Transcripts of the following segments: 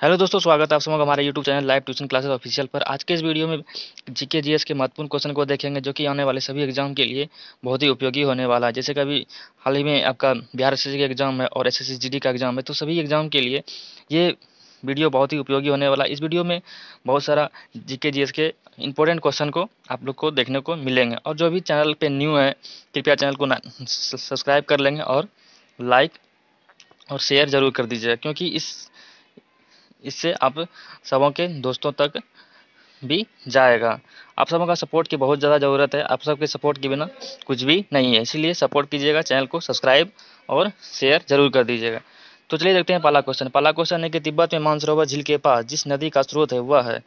Hello दोस्तों, स्वागत है आप सबका हमारे YouTube channel live tuition classes official पर। आज के इस वीडियो में जीके जीएस के महत्वपूर्ण क्वेश्चन को देखेंगे, जो कि आने वाले सभी एग्जाम के लिए बहुत ही उपयोगी होने वाला है। जैसे कि अभी हाल ही में आपका बिहार एसएससी का एग्जाम है और एसएससी जीडी का एग्जाम है, तो सभी एग्जाम के लिए ये वीडियो बहुत ही उपयोगी होने वाला है। इस वीडियो में बहुत सारा जीके जीएस के इंपॉर्टेंट क्वेश्चन को आप लोग को देखने को मिलेंगे। और जो भी चैनल पर न्यू है, कृपया चैनल को सब्सक्राइब कर लेंगे और लाइक और शेयर जरूर कर दीजिएगा, क्योंकि इससे आप सबों के दोस्तों तक भी जाएगा। आप सबों का सपोर्ट की बहुत ज़्यादा ज़रूरत है। आप सबके सपोर्ट के बिना कुछ भी नहीं है, इसीलिए सपोर्ट कीजिएगा, चैनल को सब्सक्राइब और शेयर जरूर कर दीजिएगा। तो चलिए देखते हैं पहला क्वेश्चन। पहला क्वेश्चन है कि तिब्बत में मानसरोवर झील के पास जिस नदी का स्रोत है वह है।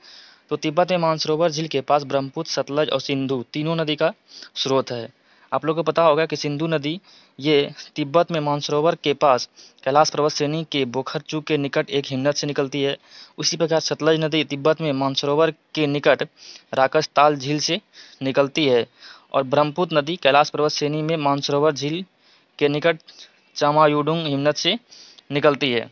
तो तिब्बत में मानसरोवर झील के पास ब्रह्मपुत्र, सतलज और सिंधु तीनों नदी का स्रोत है। आप लोगों को पता होगा कि सिंधु नदी ये तिब्बत में मानसरोवर के पास कैलाश पर्वत श्रेणी के बोखरचू के निकट एक हिमनद से निकलती है। उसी प्रकार सतलज नदी तिब्बत में मानसरोवर के निकट राकसताल झील से निकलती है। और ब्रह्मपुत्र नदी कैलाश पर्वत श्रेणी में मानसरोवर झील के निकट चामायुडुंग हिमनद से निकलती है।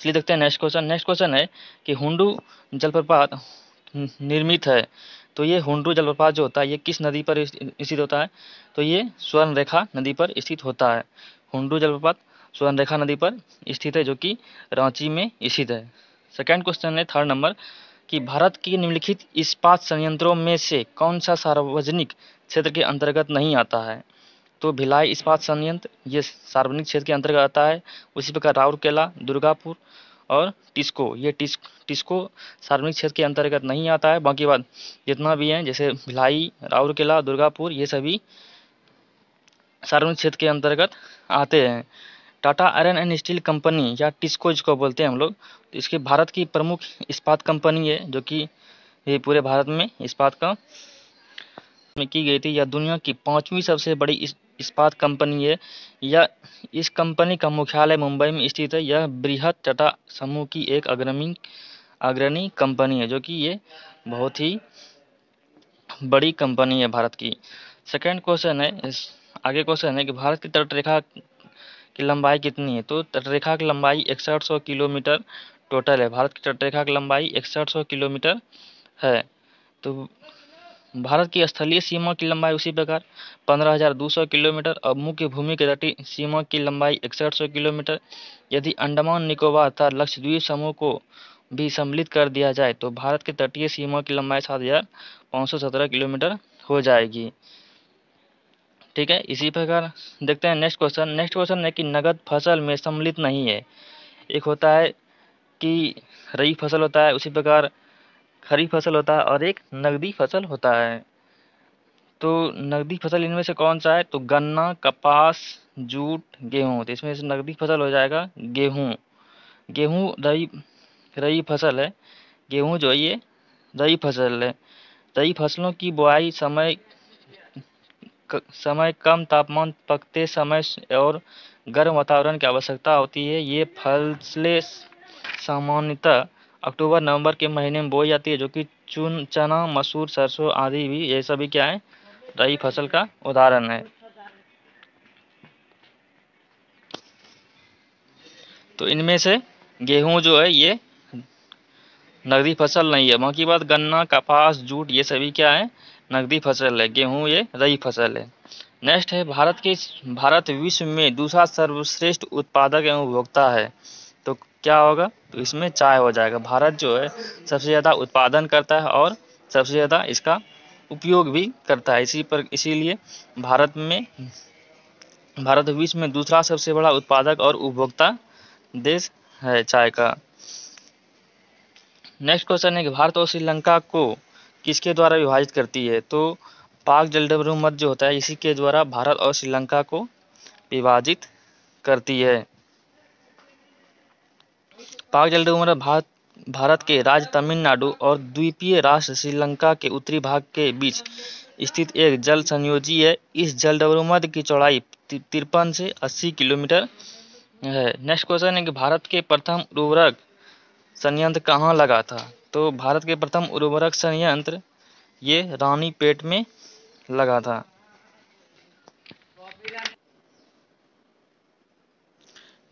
चलिए देखते हैं नेक्स्ट क्वेश्चन। नेक्स्ट क्वेश्चन है कि हुंडू जलप्रपात निर्मित है। तो ये हुंडू जलप्रपात जो होता है ये किस नदी पर स्थित होता है? तो ये स्वर्णरेखा नदी पर स्थित होता है। हुंडू जलप्रपात स्वर्णरेखा नदी पर स्थित है, जो कि रांची में स्थित है। सेकेंड क्वेश्चन है, थर्ड नंबर, कि भारत के निम्नलिखित इस्पात संयंत्रों में से कौन सा सार्वजनिक क्षेत्र के अंतर्गत नहीं आता है? तो भिलाई इस्पात संयंत्र ये सार्वजनिक क्षेत्र के अंतर्गत आता है। उसी प्रकार राउरकेला, दुर्गापुर और टिस्को ये टिस्को सार्वजनिक क्षेत्र के अंतर्गत नहीं आता है। बाकी बात जितना भी हैं, जैसे भिलाई, राउरकेला, दुर्गापुर, ये सभी सार्वजनिक क्षेत्र के अंतर्गत आते हैं। Tata iron and steel company या टिस्को जिसको बोलते हैं हम लोग, तो इसके भारत की प्रमुख इस्पात कंपनी है, जो कि ये पूरे भारत में इस्पात का में की गई थी। यह दुनिया की 5वीं सबसे बड़ी इस्पात कंपनी है। यह इस कंपनी का मुख्यालय मुंबई में स्थित है। यह बृहत टाटा समूह की एक अग्रणी कंपनी है, जो कि ये बहुत ही बड़ी कंपनी है भारत की। सेकंड क्वेश्चन है, आगे क्वेश्चन है कि भारत की तटरेखा की लंबाई कितनी है? तो तटरेखा की लंबाई 6100 किलोमीटर टोटल है। भारत की तटरेखा की लंबाई 6100 किलोमीटर है। तो भारत की स्थलीय सीमा की लंबाई उसी प्रकार 15,200 किलोमीटर और मुख्य भूमि के तटीय सीमा की लंबाई 6100 किलोमीटर। यदि अंडमान निकोबार तथा लक्षद्वीप समूह को भी सम्मिलित कर दिया जाए तो भारत के तटीय सीमा की लंबाई 7,517 किलोमीटर हो जाएगी। ठीक है, इसी प्रकार देखते हैं नेक्स्ट क्वेश्चन। नेक्स्ट क्वेश्चन है कि नगद फसल में सम्मिलित नहीं है। एक होता है कि रबी फसल होता है, उसी प्रकार खरीफ फसल होता है और एक नगदी फसल होता है। तो नगदी फसल इनमें से कौन सा है? तो गन्ना, कपास, जूट, गेहूँ। तो इसमें से नगदी फसल हो जाएगा गेहूँ। गेहूँ रबी फसल है। गेहूँ जो है ये रबी फसल है। रबी फसलों की बुआई समय कम तापमान, पकते समय और गर्म वातावरण की आवश्यकता होती है। ये फसलें सामान्यतः अक्टूबर नवंबर के महीने में बोई जाती है, जो कि चना, मसूर, सरसों आदि भी ये सभी क्या है? रबी फसल का उदाहरण है। तो इनमें से गेहूं जो है ये नगदी फसल नहीं है। बाकी बात गन्ना, कपास, जूट ये सभी क्या है? नगदी फसल है। गेहूं ये रबी फसल है। नेक्स्ट है भारत विश्व में दूसरा सर्वश्रेष्ठ उत्पादक एवं उपभोक्ता है। तो क्या होगा? तो इसमें चाय हो जाएगा। भारत जो है सबसे ज़्यादा उत्पादन करता है और सबसे ज़्यादा इसका उपयोग भी करता है। इसीलिए भारत विश्व में दूसरा सबसे बड़ा उत्पादक और उपभोक्ता देश है चाय का। नेक्स्ट क्वेश्चन है कि भारत और श्रीलंका को किसके द्वारा विभाजित करती है? तो पाक जलडमरू मध्य जो होता है इसी के द्वारा भारत और श्रीलंका को विभाजित करती है। पाक जलडमरू मध्य भारत के राज्य तमिलनाडु और द्वीपीय राष्ट्र श्रीलंका के उत्तरी भाग के बीच स्थित एक जल संयोजी है। इस जलडमरू मध्य की चौड़ाई 53 से 80 किलोमीटर है। नेक्स्ट क्वेश्चन है कि भारत के प्रथम उर्वरक संयंत्र कहाँ लगा था? तो भारत के प्रथम उर्वरक संयंत्र ये रानीपेट में लगा था।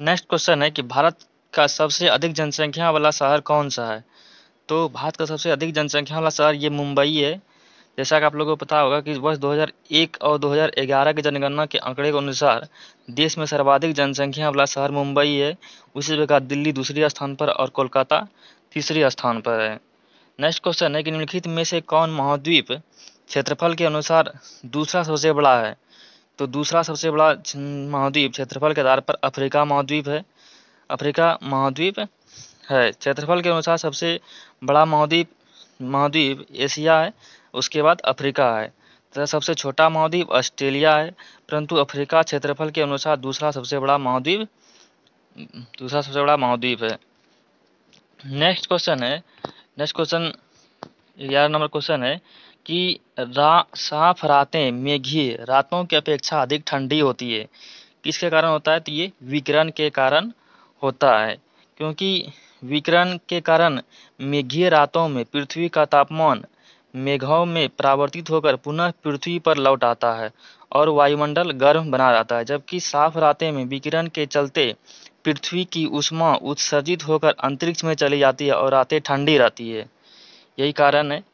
नेक्स्ट क्वेश्चन है कि भारत का सबसे अधिक जनसंख्या वाला शहर कौन सा है? तो भारत का सबसे अधिक जनसंख्या वाला शहर ये मुंबई है। जैसा कि आप लोगों को पता होगा कि वर्ष 2001 और 2011 की जनगणना के आंकड़े के अनुसार देश में सर्वाधिक जनसंख्या वाला शहर मुंबई है। उसी प्रकार दिल्ली दूसरे स्थान पर और कोलकाता तीसरे स्थान पर है। नेक्स्ट क्वेश्चन है कि निम्नलिखित में से कौन महाद्वीप क्षेत्रफल के अनुसार दूसरा सबसे बड़ा है? तो दूसरा सबसे बड़ा महाद्वीप क्षेत्रफल के आधार पर अफ्रीका महाद्वीप है। अफ्रीका महाद्वीप है। क्षेत्रफल के अनुसार सबसे बड़ा महाद्वीप महाद्वीप एशिया है, उसके बाद अफ्रीका है। तथा सबसे छोटा महाद्वीप ऑस्ट्रेलिया है, परंतु अफ्रीका क्षेत्रफल के अनुसार दूसरा सबसे बड़ा महाद्वीप है। नेक्स्ट क्वेश्चन 11 नंबर क्वेश्चन है कि साफ रातें मेघीय रातों की अपेक्षा अधिक ठंडी होती है। किसके कारण होता है? तो ये विकिरण के कारण होता है, क्योंकि विकिरण के कारण मेघीय रातों में पृथ्वी का तापमान मेघों में परावर्तित होकर पुनः पृथ्वी पर लौट आता है और वायुमंडल गर्म बना रहता है, जबकि साफ रातें में विकिरण के चलते पृथ्वी की ऊष्मा उत्सर्जित होकर अंतरिक्ष में चली जाती है और रातें ठंडी रहती है। यही कारण है,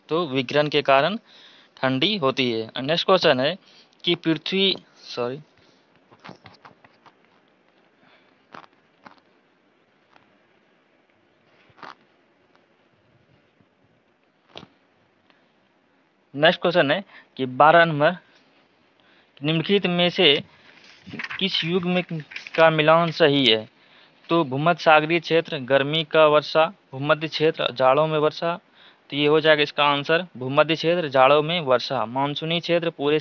तो विकिरण के कारण ठंडी होती है। नेक्स्ट क्वेश्चन है कि नेक्स्ट क्वेश्चन है कि 12 नंबर निम्नलिखित में से किस युग में का मिलान सही है? तो भूमध्य सागरीय क्षेत्र गर्मी का वर्षा, भूमध्य क्षेत्र जाड़ों में वर्षा। तो ये हो जाएगा इसका आंसर भूमध्य क्षेत्र जाड़ों में वर्षा। मानसूनी क्षेत्र पूरे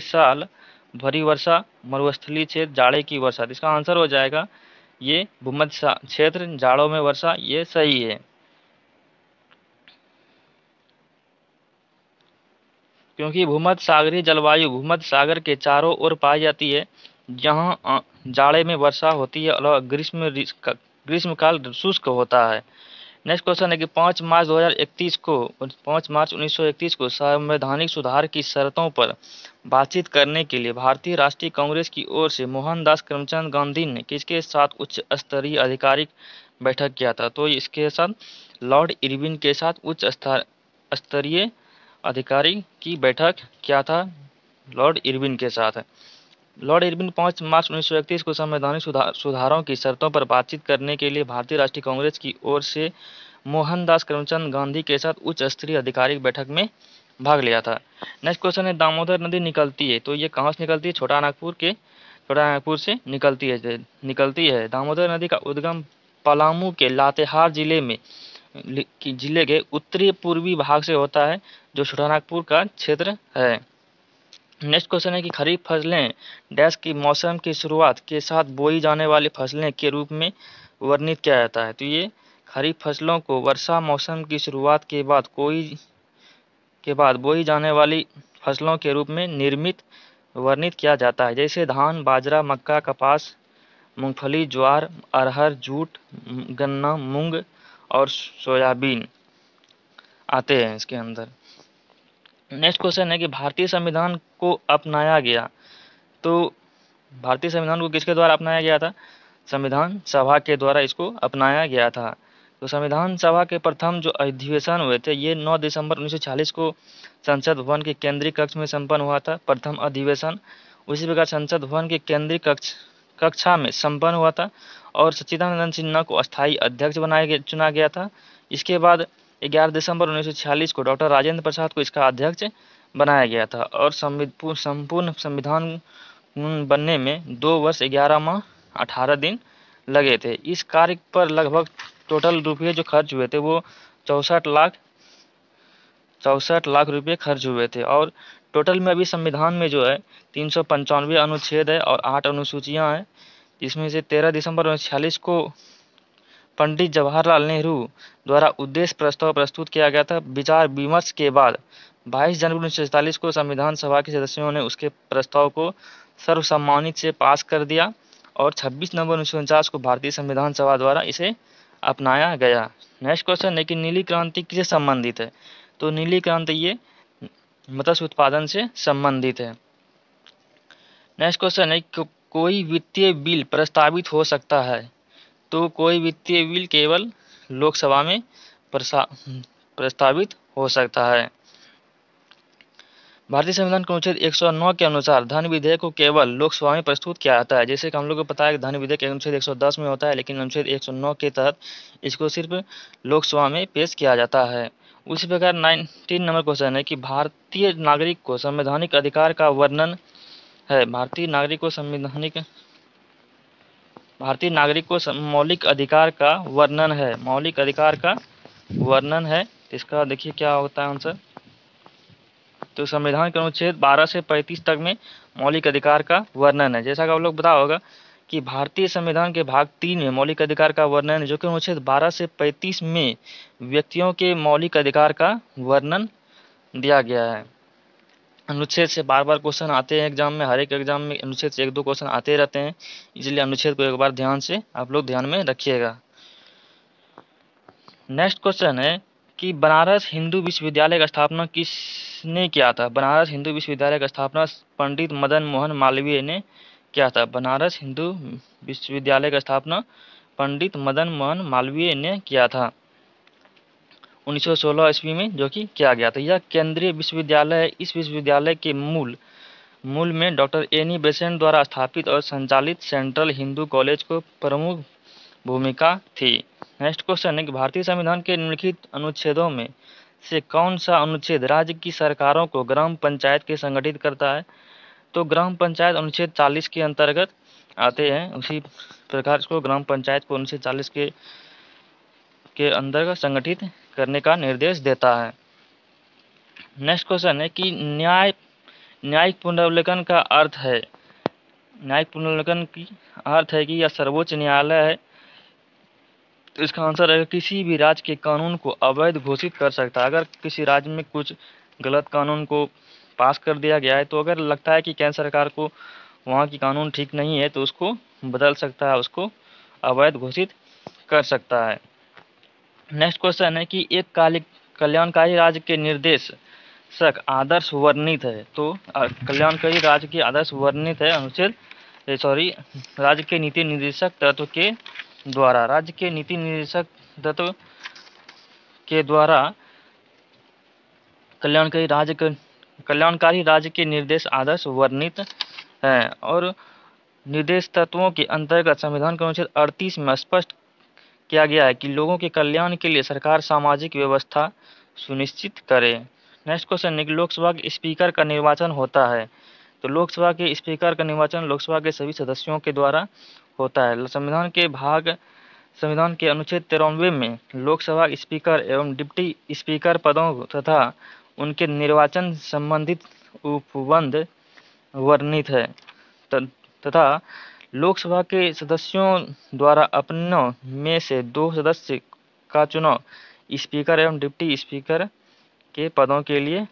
साल भरी वर्षा, मरुस्थलीय क्षेत्र जाड़े की वर्षा। तो इसका आंसर हो जाएगा ये भूमध्य क्षेत्र जाड़ों में वर्षा, ये सही है। क्योंकि भूमध्य सागरीय जलवायु भूमध्य सागर के चारों ओर पाई जाती है, जहां जाड़े में वर्षा होती है और ग्रीष्मकाल शुष्क होता है। नेक्स्ट क्वेश्चन है कि 5 मार्च 1931 को संवैधानिक सुधार की शर्तों पर बातचीत करने के लिए भारतीय राष्ट्रीय कांग्रेस की ओर से मोहनदास करमचंद गांधी ने किसके साथ उच्च स्तरीय आधिकारिक बैठक किया था? तो इसके साथ लॉर्ड इरविन के साथ उच्च स्तरीय अधिकारी की बैठक क्या था? लॉर्ड इरविन के साथ। लॉर्ड इरविन 5 मार्च 1931 को संवैधानिक सुधारों की शर्तों पर बातचीत करने के लिए भारतीय राष्ट्रीय कांग्रेस की ओर से मोहनदास करमचंद गांधी के साथ उच्च स्तरीय आधिकारिक बैठक में भाग लिया था। नेक्स्ट क्वेश्चन है दामोदर नदी निकलती है, तो ये कहाँ से निकलती है? छोटा नागपुर से निकलती है। दामोदर नदी का उद्गम पलामू के लातेहार जिले के उत्तरी पूर्वी भाग से होता है, जो छोटानागपुर का क्षेत्र है। नेक्स्ट क्वेश्चन है कि खरीफ फसलें डैश की मौसम की शुरुआत के साथ बोई जाने वाली फसलें के रूप में वर्णित किया जाता है? तो ये खरीफ फसलों को वर्षा मौसम की शुरुआत के बाद बोई जाने वाली फसलों के रूप में वर्णित किया जाता है। जैसे धान, बाजरा, मक्का, कपास, मूंगफली, ज्वार, अरहर, जूट, गन्ना, मूंग और सोयाबीन आते हैं इसके अंदर। नेक्स्ट क्वेश्चन है कि भारतीय संविधान को अपनाया गया, तो भारतीय संविधान को किसके द्वारा अपनाया गया था? संविधान सभा के द्वारा इसको अपनाया गया था। तो संविधान सभा के प्रथम जो अधिवेशन हुए थे ये 9 दिसंबर 1940 को संसद भवन के केंद्रीय कक्ष में संपन्न हुआ था, प्रथम अधिवेशन। उसी प्रकार संसद भवन के केंद्रीय कक्षा में संपन्न हुआ था और सच्चिदानंद सिन्हा को अस्थायी अध्यक्ष चुना गया था। इसके बाद 11 दिसंबर 1946 को डॉक्टर राजेंद्र प्रसाद को इसका अध्यक्ष बनाया गया था और संपूर्ण संविधान बनने में 2 वर्ष 11 माह 18 दिन लगे थे। इस कार्य पर लगभग टोटल रुपये जो खर्च हुए थे वो 64 लाख रुपये खर्च हुए थे। और टोटल में अभी संविधान में जो है 395 अनुच्छेद है और 8 अनुसूचियां हैं। इसमें से 13 दिसंबर 1946 को पंडित जवाहरलाल नेहरू द्वारा उद्देश्य प्रस्ताव प्रस्तुत किया गया था। विचार विमर्श के बाद 22 जनवरी 1947 को संविधान सभा के सदस्यों ने उसके प्रस्ताव को सर्वसम्मति से पास कर दिया और 26 नवंबर 1949 को भारतीय संविधान सभा द्वारा इसे अपनाया गया। नेक्स्ट क्वेश्चन है कि नीली क्रांति किससे संबंधित है? तो नीली क्रांति ये मत्स्य उत्पादन से संबंधित है। नेक्स्ट क्वेश्चन है कोई वित्तीय बिल प्रस्तावित हो सकता है। तो कोई वित्तीय बिल केवल लोकसभा में प्रस्तावित हो सकता है। भारतीय संविधान के अनुच्छेद 109 के अनुसार धन विधेयक को केवल लोकसभा में प्रस्तुत किया जाता है। जैसे कि हम लोग को पता है कि धन विधेयक अनुच्छेद 110 में होता है, लेकिन अनुच्छेद 109 के तहत इसको सिर्फ लोकसभा में पेश किया जाता है। उसी प्रकार 19 नंबर क्वेश्चन है कि भारतीय नागरिक को संवैधानिक अधिकार का वर्णन है। भारतीय नागरिक को मौलिक अधिकार का वर्णन है। मौलिक अधिकार का वर्णन है। इसका देखिए क्या होता है आंसर। तो संविधान के अनुच्छेद 12 से 35 तक में मौलिक अधिकार का वर्णन है। जैसा कि आप लोग पता होगा कि भारतीय संविधान के भाग 3 में मौलिक अधिकार का वर्णन है, जो कि अनुच्छेद 12 से 35 में व्यक्तियों के मौलिक अधिकार का वर्णन दिया गया है। अनुच्छेद से बार बार क्वेश्चन आते हैं एग्जाम में, हर एक एग्जाम में अनुच्छेद से 1-2 क्वेश्चन आते रहते हैं, इसलिए अनुच्छेद को एक बार ध्यान से आप लोग ध्यान में रखिएगा। नेक्स्ट क्वेश्चन है कि बनारस हिंदू विश्वविद्यालय का स्थापना किसने किया था। बनारस हिंदू विश्वविद्यालय का स्थापना पंडित मदन मोहन मालवीय ने किया था। बनारस हिंदू विश्वविद्यालय का स्थापना पंडित मदन मोहन मालवीय ने किया था 1916 ईस्वी में, जो कि किया गया था। यह केंद्रीय विश्वविद्यालय है। इस विश्वविद्यालय के मूल में डॉक्टर एनी बेसेंट द्वारा स्थापित और संचालित सेंट्रल हिंदू कॉलेज को प्रमुख भूमिका थी। नेक्स्ट क्वेश्चन है कि भारतीय संविधान के निम्नलिखित अनुच्छेदों में से कौन सा अनुच्छेद राज्य की सरकारों को ग्राम पंचायत के संगठित करता है। तो ग्राम पंचायत अनुच्छेद 40 के अंतर्गत आते हैं। उसी प्रकार इसको ग्राम पंचायत को अनुच्छेद 40 के अंतर्गत संगठित करने का निर्देश देता है। नेक्स्ट क्वेश्चन है कि न्यायिक पुनर्विलोकन का अर्थ है। न्यायिक पुनर्विलोकन की अर्थ है कि यह सर्वोच्च न्यायालय है। तो इसका आंसर है किसी भी राज्य के कानून को अवैध घोषित कर सकता है। अगर किसी राज्य में कुछ गलत कानून को पास कर दिया गया है, तो अगर लगता है कि केंद्र सरकार को वहाँ की कानून ठीक नहीं है, तो उसको बदल सकता है, उसको अवैध घोषित कर सकता है। नेक्स्ट क्वेश्चन है कि एक कल्याणकारी राज्य के निर्देशक आदर्श वर्णित है। तो कल्याणकारी राज्य के आदर्श वर्णित है राज्य के नीति निर्देशक तत्व के द्वारा। राज्य के नीति निर्देशक तत्व के द्वारा कल्याणकारी राज्य के निर्देश आदर्श वर्णित हैं। और निर्देश तत्वों के अंतर्गत संविधान के अनुच्छेद 38 में स्पष्ट किया गया है कि लोगों के कल्याण के लिए सरकार सामाजिक व्यवस्था सुनिश्चित करे। नेक्स्ट क्वेश्चन है कि लोकसभा के स्पीकर का निर्वाचन होता है। तो लोकसभा के स्पीकर का निर्वाचन लोकसभा के सभी सदस्यों के द्वारा होता है। संविधान के अनुच्छेद 93 में लोकसभा स्पीकर एवं डिप्टी स्पीकर पदों तथा उनके निर्वाचन संबंधित उपबंध वर्णित है तथा लोकसभा के सदस्यों द्वारा अपनों में से 2 सदस्य का चुनाव स्पीकर एवं डिप्टी स्पीकर के पदों के लिए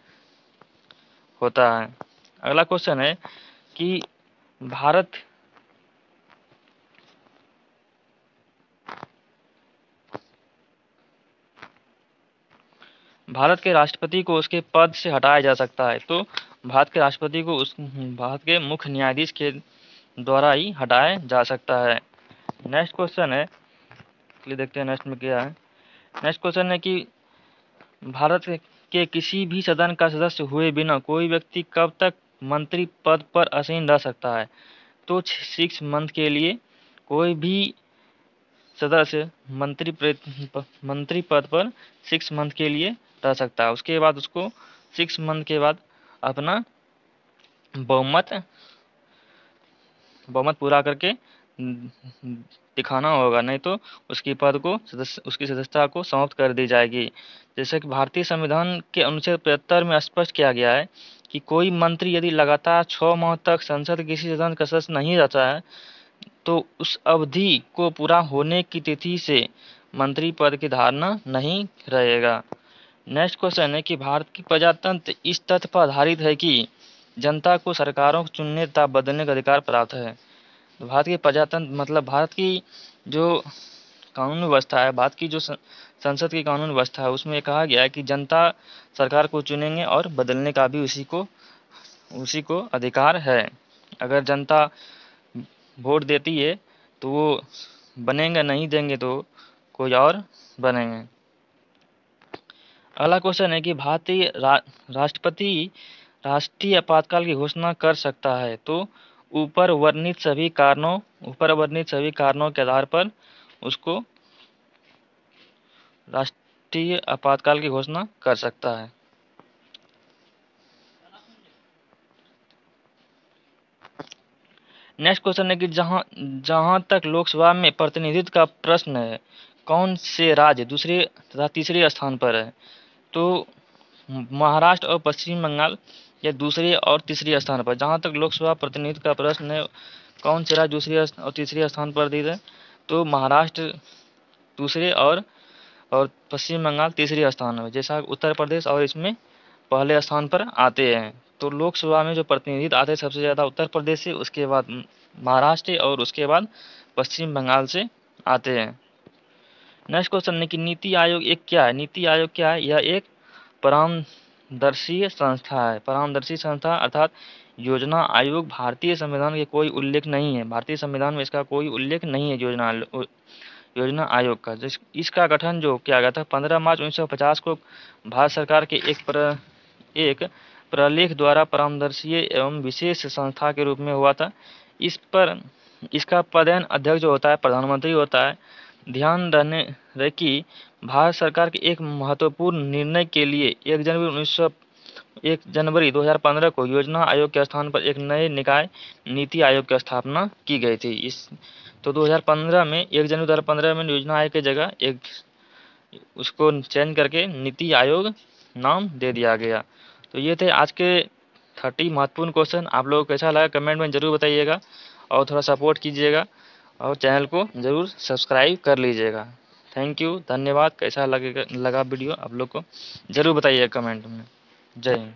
होता है। अगला क्वेश्चन है कि भारत के राष्ट्रपति को उसके पद से हटाया जा सकता है। तो भारत के राष्ट्रपति को भारत के मुख्य न्यायाधीश के द्वारा ही हटाया जा सकता है। नेक्स्ट क्वेश्चन है, देखते हैं नेक्स्ट में क्या है। नेक्स्ट क्वेश्चन है कि भारत के किसी भी सदन का सदस्य हुए बिना कोई व्यक्ति कब तक मंत्री पद पर आसीन रह सकता है। तो 6 मंथ के लिए कोई भी सदस्य मंत्री पद पर 6 मंथ के लिए रह सकता है। उसके बाद उसको 6 मंथ के बाद अपना बहुमत पूरा करके दिखाना होगा, नहीं तो उसकी सदस्यता को समाप्त कर दी जाएगी। जैसे कि भारतीय संविधान के अनुच्छेद 75 में स्पष्ट किया गया है कि कोई मंत्री यदि लगातार 6 माह तक संसद के किसी सदन का सदस्य नहीं रहता है, तो उस अवधि को पूरा होने की तिथि से मंत्री पद की धारणा नहीं रहेगा। नेक्स्ट क्वेश्चन है कि भारत की प्रजातंत्र इस तथ्य पर आधारित है कि जनता को सरकारों को चुनने तथा बदलने का अधिकार प्राप्त है। तो भारत की प्रजातंत्र मतलब भारत की जो कानून व्यवस्था है, भारत की जो संसद की कानून व्यवस्था है, उसमें कहा गया है कि जनता सरकार को चुनेंगे और बदलने का भी उसी को अधिकार है। अगर जनता वोट देती है तो वो बनेंगे, नहीं देंगे तो कोई और बनेंगे। अगला क्वेश्चन है कि भारतीय राष्ट्रपति राष्ट्रीय आपातकाल की घोषणा कर सकता है तो ऊपर वर्णित सभी कारणों के आधार पर उसको राष्ट्रीय आपातकाल की घोषणा कर सकता है। नेक्स्ट क्वेश्चन है कि जहां तक लोकसभा में प्रतिनिधित्व का प्रश्न है, कौन से राज्य दूसरे तथा तीसरे स्थान पर है? तो महाराष्ट्र और पश्चिम बंगाल ये दूसरे और तीसरे स्थान पर। जहां तक लोकसभा प्रतिनिधित्व का प्रश्न है, कौन से राज्य दूसरे और तीसरे स्थान पर दिए है? तो महाराष्ट्र दूसरे और पश्चिम बंगाल तीसरे स्थान में, जैसा उत्तर प्रदेश और इसमें पहले स्थान पर आते हैं। तो लोकसभा में जो प्रतिनिधित्व आते हैं सबसे ज़्यादा उत्तर प्रदेश से, उसके बाद महाराष्ट्र और उसके बाद पश्चिम बंगाल से आते हैं। नेक्स्ट क्वेश्चन है कि नीति आयोग एक क्या है? नीति आयोग क्या है? यह एक परामर्शी संस्था है। परामर्शी संस्था अर्थात योजना आयोग। भारतीय संविधान के कोई उल्लेख नहीं है, भारतीय संविधान में इसका कोई उल्लेख नहीं है योजना आयोग का। इसका गठन जो किया गया था 15 मार्च 1950 को भारत सरकार के एक प्रलेख द्वारा परामर्शी एवं विशेष संस्था के रूप में हुआ था। इसका पदेन अध्यक्ष जो होता है प्रधानमंत्री होता है। ध्यान रहे कि भारत सरकार के एक महत्वपूर्ण निर्णय के लिए 1 जनवरी 2015 को योजना आयोग के स्थान पर एक नए निकाय नीति आयोग की स्थापना की गई थी। तो 2015 में 1 जनवरी 2015 में योजना आयोग की जगह उसको चेंज करके नीति आयोग नाम दे दिया गया। तो ये थे आज के 30 महत्वपूर्ण क्वेश्चन। आप लोगों को कैसा लगा कमेंट में ज़रूर बताइएगा और थोड़ा सपोर्ट कीजिएगा और चैनल को ज़रूर सब्सक्राइब कर लीजिएगा। थैंक यू, धन्यवाद। कैसा लगा वीडियो आप लोग को ज़रूर बताइएगा कमेंट में। जय हिंद।